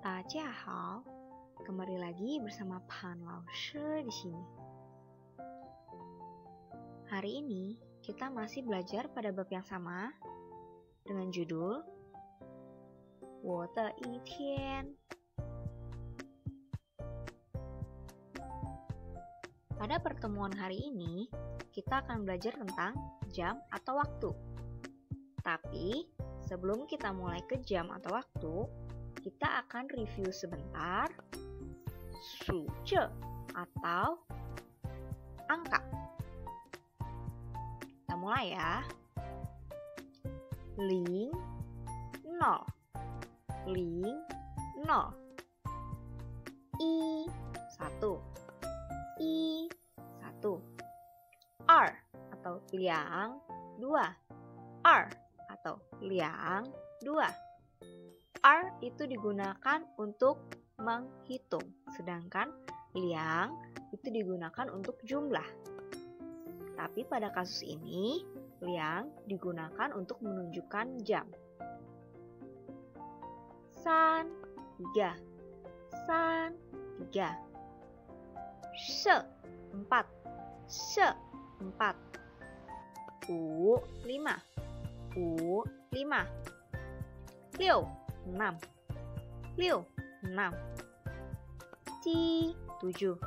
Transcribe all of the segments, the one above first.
Dajiahao, kembali lagi bersama Pan Lao Shi di sini. Hari ini kita masih belajar pada bab yang sama dengan judul "我的一天". Pada pertemuan hari ini, kita akan belajar tentang jam atau waktu. Tapi, sebelum kita mulai ke jam atau waktu, kita akan review sebentar suje atau angka. Kita mulai ya. 0, 0, 0, 0, 1, 1, 1, 2 atau 2, 2 atau 2. R itu digunakan untuk menghitung, sedangkan liang itu digunakan untuk jumlah. Tapi pada kasus ini, liang digunakan untuk menunjukkan jam. 3, 3, 3, 4, 4, 5, 5, 5, 6, 6, 6, 7, 7,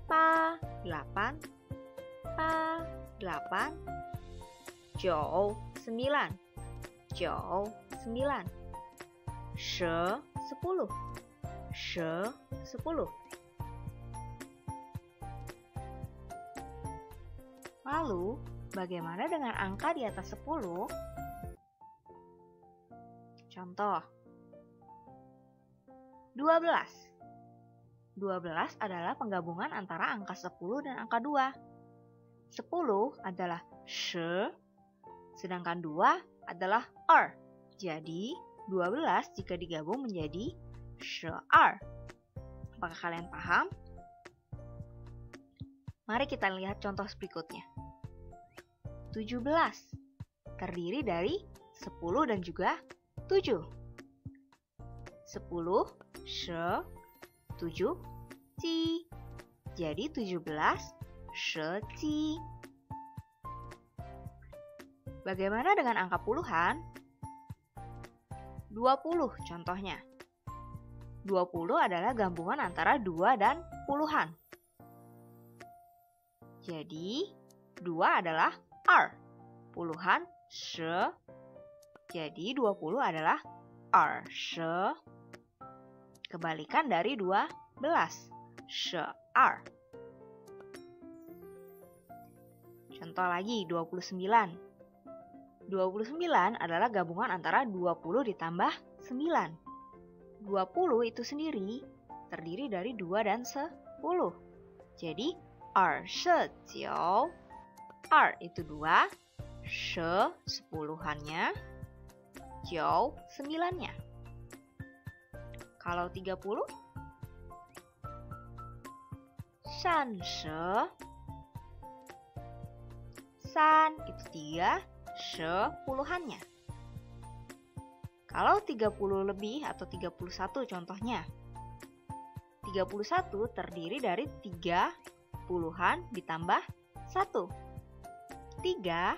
8, 8, 8, 9, 9, 9, 10, 10, 10. Lalu, bagaimana dengan angka di atas 10? Contoh, 12. 12 adalah penggabungan antara angka 10 dan angka 2. 10 adalah shi, sedangkan 2 adalah er. Jadi, 12 jika digabung menjadi shi er. Apakah kalian paham? Mari kita lihat contoh berikutnya. 17 terdiri dari 10 dan juga 7. 10 shi, 7 ji. Jadi 17 shi ji. Bagaimana dengan angka puluhan? 20 contohnya. 20 adalah gabungan antara 2 dan puluhan. Jadi 2 adalah er. Puluhan shi. Jadi 20 adalah er shi. Kebalikan dari 12, shi er. Contoh lagi 29. 29 adalah gabungan antara 20 ditambah 9. 20 itu sendiri terdiri dari 2 dan 10. Jadi 29. Er itu 2, shi 10-annya, 9 9-nya. Kalau 30, 30. 3 itu 3, shi 10-annya. Kalau 30 lebih atau 31 contohnya. 31 terdiri dari 3 puluhan ditambah 1. 3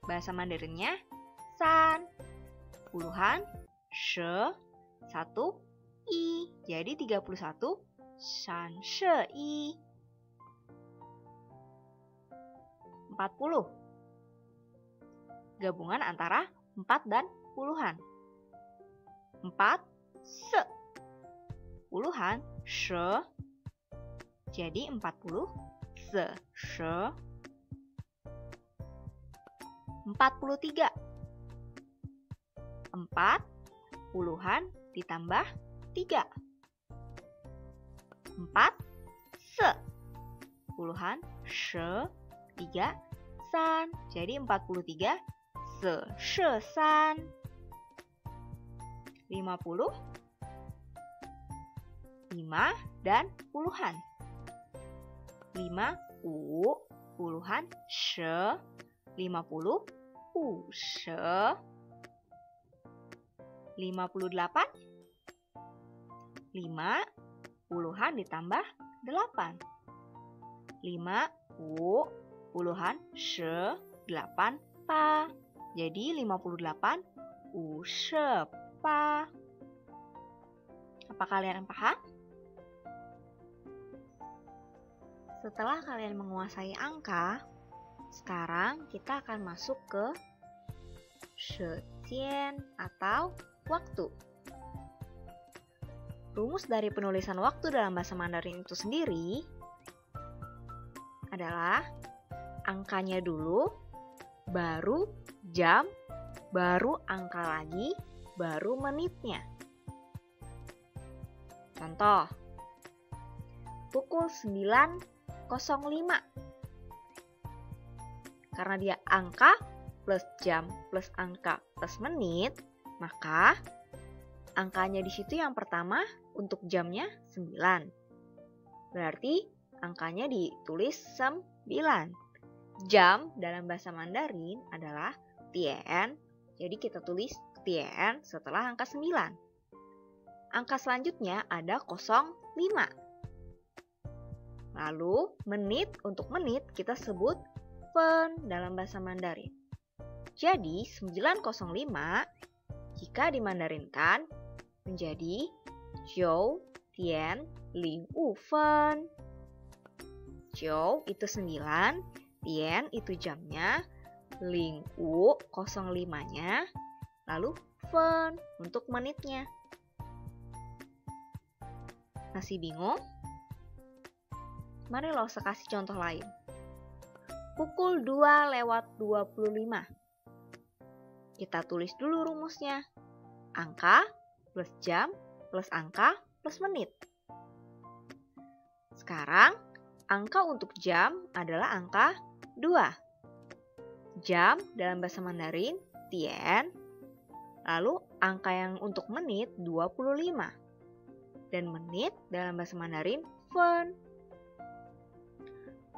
bahasa Mandarinnya san. Puluhan shi 1 i. Jadi 31 san shi i. 40 gabungan antara 4 dan puluhan. 4 se. Puluhan shi. Jadi 40 se shi. 43. 4 puluhan ditambah 3. 4 se. Puluhan shi 3 san. Jadi 43 se shi san. 50 5 dan puluhan. 5 puluhan shi. 50 50. 58? 5 puluhan ditambah 8. 5 puluhan 8 pa. Jadi 58 pa. Apa kalian paham? Setelah kalian menguasai angka, sekarang kita akan masuk ke shetian atau waktu. Rumus dari penulisan waktu dalam bahasa Mandarin itu sendiri adalah angkanya dulu, baru jam, baru angka lagi, baru menitnya. Contoh, pukul 9.05. Karena dia angka plus jam plus angka plus menit, maka angkanya di situ yang pertama untuk jamnya 9. Berarti angkanya ditulis 9. Jam dalam bahasa Mandarin adalah tian, jadi kita tulis tian setelah angka 9. Angka selanjutnya ada 05. Lalu menit, untuk menit kita sebut pen dalam bahasa Mandarin. Jadi 905 jika dimandarinkan menjadi Jiu Tian Ling Wu Fen. Jiu itu 9, Tian itu jamnya, Ling Wu 05-nya, lalu Fen untuk menitnya. Masih bingung? Mari lo kasih contoh lain. Pukul 2:25. Kita tulis dulu rumusnya. Angka plus jam plus angka plus menit. Sekarang, angka untuk jam adalah angka 2. Jam dalam bahasa Mandarin, tian. Lalu, angka yang untuk menit 25. Dan menit dalam bahasa Mandarin, fen.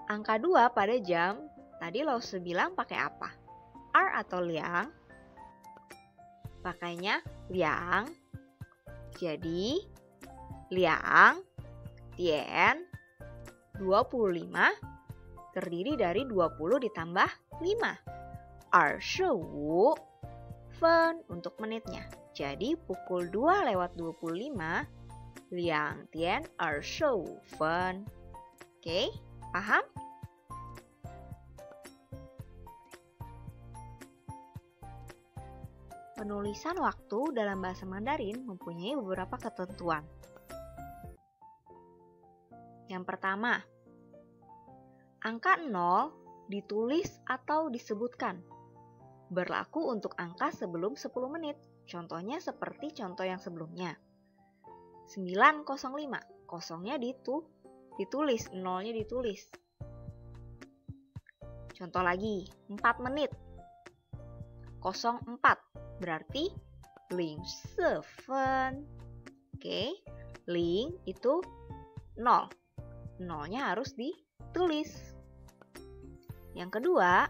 Angka 2 pada jam, tadi lo bilang pakai apa? R atau liang? Pakainya liang. Jadi, liang, tian, 25 terdiri dari 20 ditambah 5. R15 fen untuk menitnya. Jadi, pukul 2:25, liang tian R15 fen. Oke, paham? Penulisan waktu dalam bahasa Mandarin mempunyai beberapa ketentuan. Yang pertama, angka 0 ditulis atau disebutkan. Berlaku untuk angka sebelum 10 menit. Contohnya seperti contoh yang sebelumnya. 9.05, kosongnya ditulis, nolnya ditulis. Contoh lagi, 4 menit. 04, berarti ling seven. Oke, ling itu 0. Nolnya harus ditulis. Yang kedua,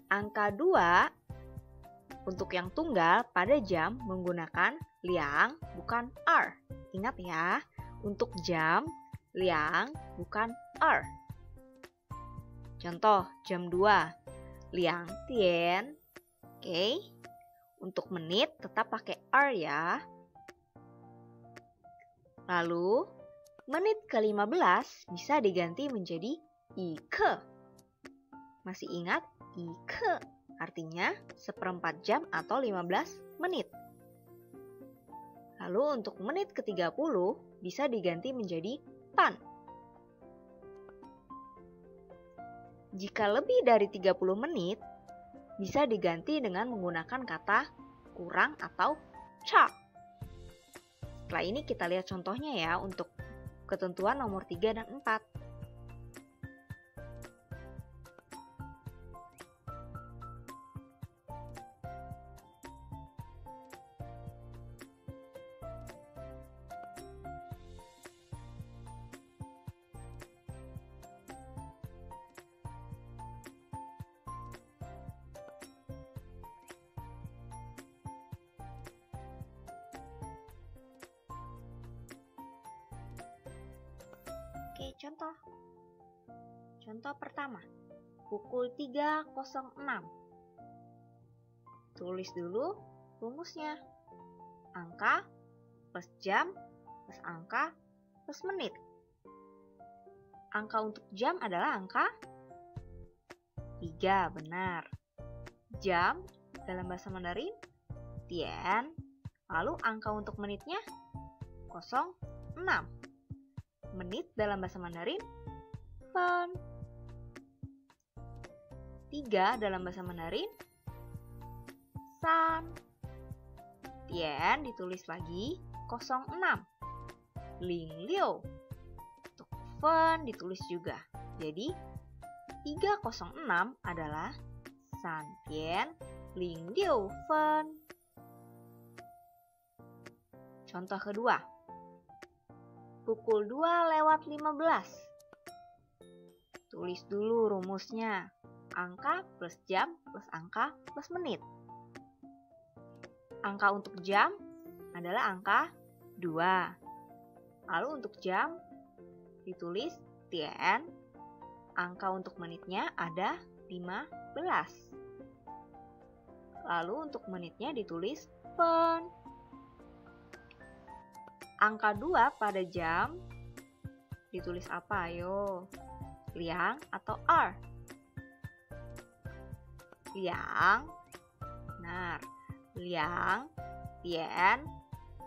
angka 2 untuk yang tunggal pada jam menggunakan liang bukan R. Ingat ya, untuk jam liang bukan R. Contoh, jam 2, liang tian. Oke, untuk menit tetap pakai R ya. Lalu, menit ke-15 bisa diganti menjadi ike. Masih ingat ike? Artinya seperempat jam atau 15 menit. Lalu untuk menit ke-30 bisa diganti menjadi pan. Jika lebih dari 30 menit, bisa diganti dengan menggunakan kata kurang atau ca. Setelah ini kita lihat contohnya ya untuk ketentuan nomor 3 dan 4. contoh. Contoh pertama, pukul 3.06. Tulis dulu rumusnya. Angka plus jam plus angka plus menit. Angka untuk jam adalah angka 3, benar. Jam dalam bahasa Mandarin, tian. Lalu angka untuk menitnya 06. Menit dalam bahasa Mandarin, fen. 3 dalam bahasa Mandarin, san. Tian ditulis lagi 06. Ling liu. Untuk fen ditulis juga. Jadi 306 adalah san tian ling liu fen. Contoh kedua. Pukul 2:15. Tulis dulu rumusnya. Angka plus jam plus angka plus menit. Angka untuk jam adalah angka 2. Lalu untuk jam ditulis tian. Angka untuk menitnya ada 15. Lalu untuk menitnya ditulis fen. Angka 2 pada jam ditulis apa? Ayo. Liang atau er? Liang. Benar. Liang, tian,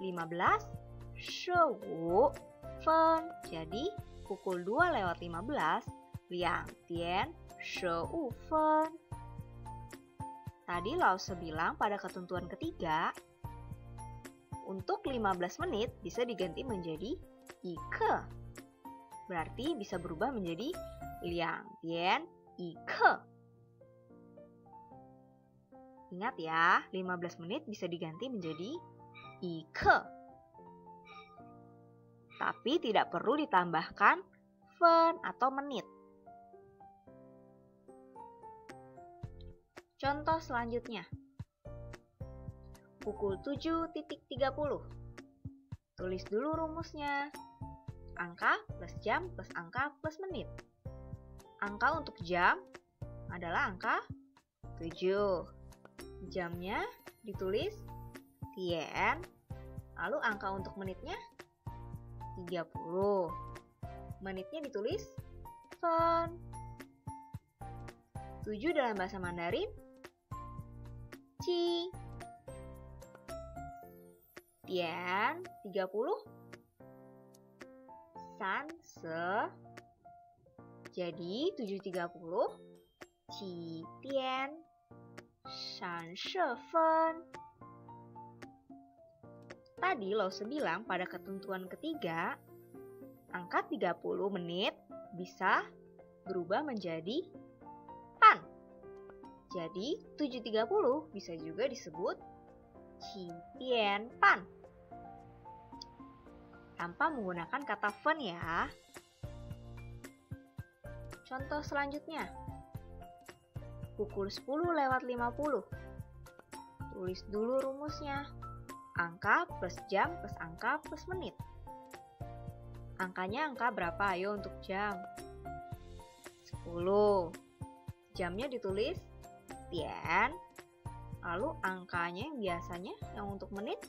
15, 15 fen. Jadi pukul 2:15, liang, tian, 15 fen. Tadi Lause bilang pada ketentuan ketiga, untuk 15 menit bisa diganti menjadi ike. Berarti bisa berubah menjadi liang, tian, ike. Ingat ya, 15 menit bisa diganti menjadi ike. Tapi tidak perlu ditambahkan fen atau menit. Contoh selanjutnya. Pukul 7.30. Tulis dulu rumusnya. Angka plus jam plus angka plus menit. Angka untuk jam adalah angka 7. Jamnya ditulis tian. Lalu angka untuk menitnya 30. Menitnya ditulis fen. 7 dalam bahasa Mandarin, ci. Tian 30, san se. Jadi 7.30, ci tian, san se fen. Tadi Lause bilang pada ketentuan ketiga, angka 30 menit bisa berubah menjadi pan. Jadi 7.30 bisa juga disebut qi tian pan. Tanpa menggunakan kata fen ya. Contoh selanjutnya. Pukul 10:50. Tulis dulu rumusnya. Angka plus jam plus angka plus menit. Angkanya angka berapa? Ayo untuk jam. 10. Jamnya ditulis tian. Lalu angkanya yang biasanya yang untuk menit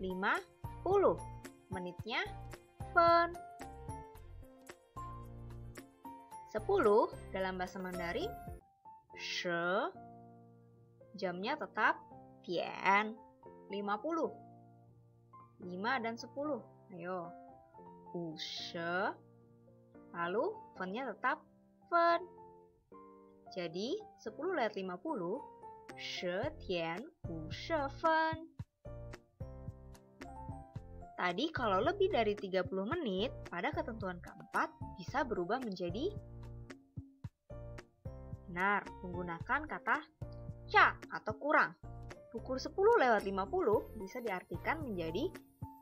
50. Menitnya fen. 10 dalam bahasa Mandarin she. Jamnya tetap tian. 50. 5 dan 10. Ayo. Ushe. Lalu fen-nya tetap fen. Jadi 10:50 she tian ushe fen. Tadi kalau lebih dari 30 menit pada ketentuan keempat bisa berubah menjadi benar menggunakan kata ca atau kurang. Pukul 10:50 bisa diartikan menjadi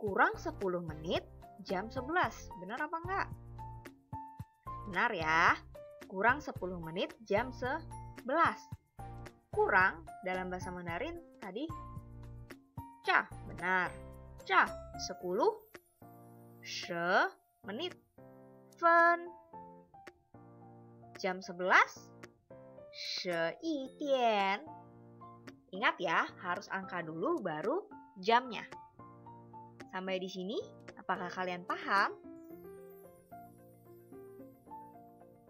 kurang 10 menit jam 11. Benar apa enggak? Benar ya. Kurang 10 menit jam 11. Kurang dalam bahasa Mandarin tadi ca. Benar. Ca 10 she menit 分. Jam 11, 11点. Ingat ya, harus angka dulu baru jamnya. Sampai di sini, apakah kalian paham?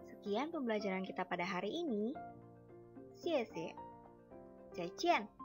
Sekian pembelajaran kita pada hari ini. 谢谢，再见。